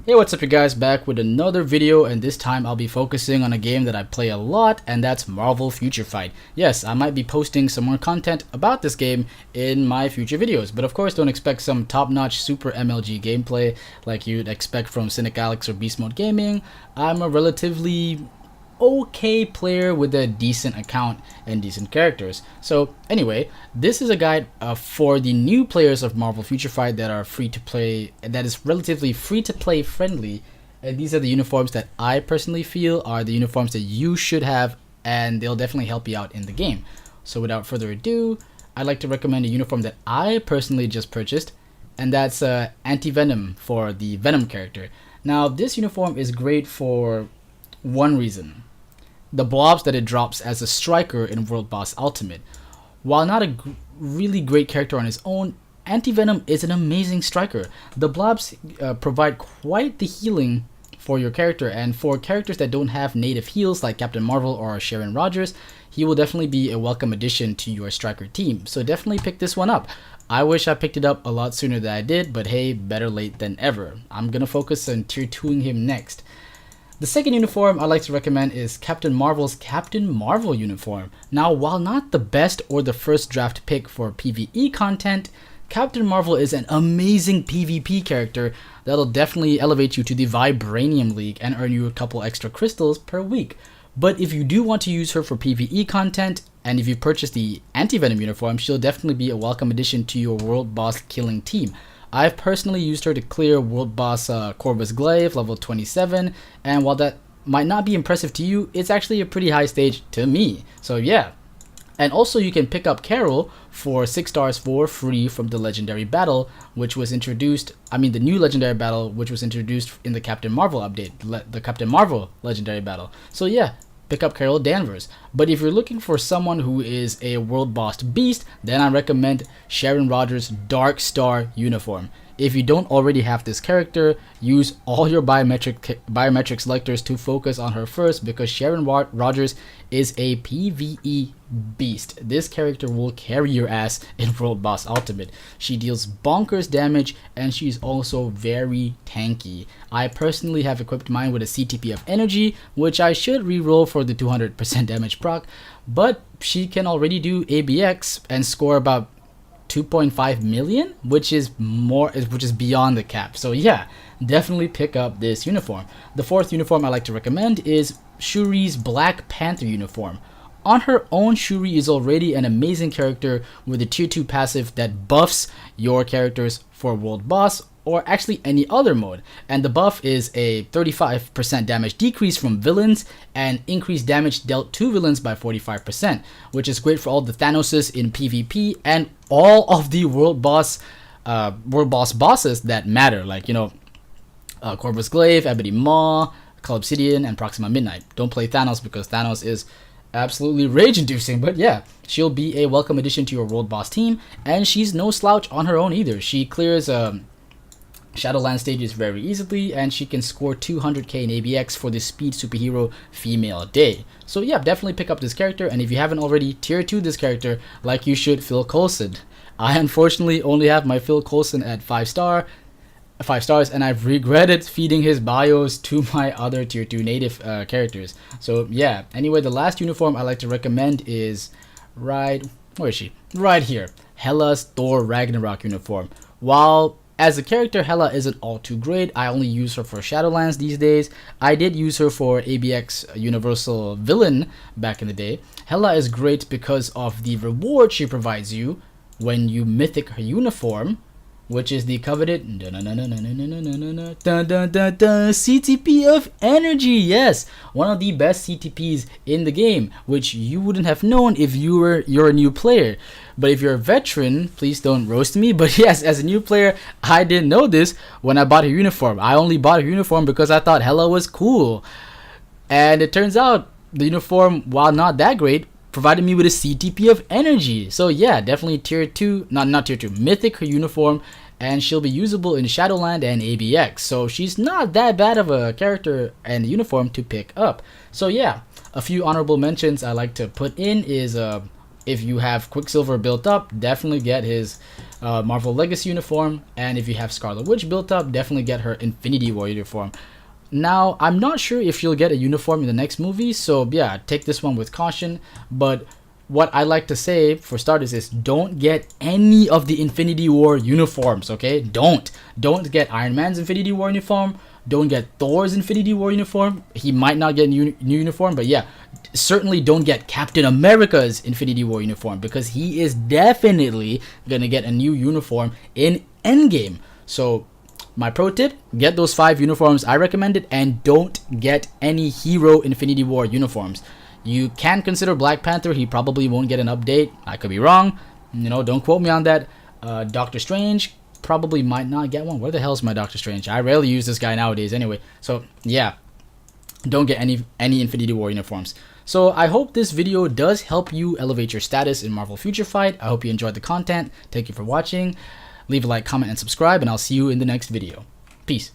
Hey, what's up you guys, back with another video, and this time I'll be focusing on a game that I play a lot, and that's Marvel Future Fight. Yes, I might be posting some more content about this game in my future videos, but of course don't expect some top-notch super MLG gameplay like you'd expect from Cynic Alex or Beast Mode Gaming. I'm a relatively okay player with a decent account and decent characters. So anyway, this is a guide for the new players of Marvel Future Fight that are free to play, that is relatively free to play friendly, and these are the uniforms that I personally feel are the uniforms that you should have, and they'll definitely help you out in the game. So without further ado, I'd like to recommend a uniform that I personally just purchased, and that's Anti-Venom for the Venom character. Now this uniform is great for one reason: the blobs that it drops as a striker in World Boss Ultimate. While not a really great character on his own, Anti-Venom is an amazing striker. The blobs provide quite the healing for your character, and for characters that don't have native heals like Captain Marvel or Sharon Rogers, he will definitely be a welcome addition to your striker team. So definitely pick this one up. I wish I picked it up a lot sooner than I did, but hey, better late than ever. I'm gonna focus on tier 2ing him next. The second uniform I'd like to recommend is Captain Marvel's Captain Marvel uniform. Now, while not the best or the first draft pick for PvE content, Captain Marvel is an amazing PvP character that'll definitely elevate you to the Vibranium League and earn you a couple extra crystals per week. But if you do want to use her for PvE content, and if you purchase the Anti-Venom uniform, she'll definitely be a welcome addition to your world boss killing team. I've personally used her to clear World Boss Corvus Glaive level 27, and while that might not be impressive to you, it's actually a pretty high stage to me. So yeah. And also you can pick up Carol for 6 stars for free from the Legendary Battle, which was introduced, the new Legendary Battle, which was introduced in the Captain Marvel update, the Captain Marvel Legendary Battle. So yeah, pick up Carol Danvers. But if you're looking for someone who is a world boss beast, then I recommend Sharon Rogers' Dark Star uniform. If you don't already have this character, use all your biometric selectors to focus on her first, because Sharon Rogers is a PvE beast. This character will carry your ass in World Boss Ultimate. She deals bonkers damage, and she's also very tanky. I personally have equipped mine with a CTP of Energy, which I should reroll for the 200% damage proc, but she can already do ABX and score about 2.5 million, which is beyond the cap. So yeah, definitely pick up this uniform. The fourth uniform I like to recommend is Shuri's Black Panther uniform. On her own, Shuri is already an amazing character with a tier 2 passive that buffs your characters for World Boss or actually any other mode, and the buff is a 35% damage decrease from villains and increased damage dealt to villains by 45%, which is great for all the Thanoses in PvP and all of the world boss bosses that matter, like Corvus Glaive, Ebony Maw, Cull Obsidian, and Proxima Midnight. Don't play Thanos because Thanos is absolutely rage-inducing, but yeah, she'll be a welcome addition to your world boss team, and she's no slouch on her own either. She clears Shadowland stages very easily, and she can score 200k in ABX for the speed superhero female day. So yeah, definitely pick up this character, and if you haven't already, tier 2 this character like you should Phil Coulson. I unfortunately only have my Phil Coulson at 5 stars, and I've regretted feeding his bios to my other tier 2 native characters. So yeah, anyway, the last uniform I like to recommend is where is she? Right here, Hela's Thor Ragnarok uniform. While as a character, Hela isn't all too great, I only use her for Shadowlands these days. I did use her for ABX Universal Villain back in the day. Hela is great because of the reward she provides you when you mythic her uniform, which is the coveted CTP of Energy. Yes, one of the best CTPs in the game, which you wouldn't have known if you're a new player. But if you're a veteran, please don't roast me. But yes, as a new player, I didn't know this when I bought her uniform. I only bought her uniform because I thought Hela was cool, and it turns out the uniform, while not that great, provided me with a CTP of Energy. So yeah, definitely tier 2, not tier 2, mythic her uniform, and she'll be usable in Shadowland and ABX. So she's not that bad of a character and uniform to pick up. So yeah, a few honorable mentions I like to put in is if you have Quicksilver built up, definitely get his Marvel Legacy uniform, and if you have Scarlet Witch built up, definitely get her Infinity War uniform. Now, I'm not sure if she'll get a uniform in the next movie, so yeah, take this one with caution, but what I like to say for starters is don't get any of the Infinity War uniforms, okay? Don't get Iron Man's Infinity War uniform, don't get Thor's Infinity War uniform. He might not get a new uniform, but yeah, certainly don't get Captain America's Infinity War uniform, because he is definitely gonna get a new uniform in Endgame. So my pro tip, get those 5 uniforms I recommended, and don't get any hero Infinity War uniforms. You can consider Black Panther. He probably won't get an update. I could be wrong. Don't quote me on that. Doctor Strange probably might not get one. Where the hell is my Doctor Strange? I rarely use this guy nowadays anyway. So yeah, don't get any Infinity War uniforms. So I hope this video does help you elevate your status in Marvel Future Fight. I hope you enjoyed the content. Thank you for watching. Leave a like, comment, and subscribe, and I'll see you in the next video. Peace.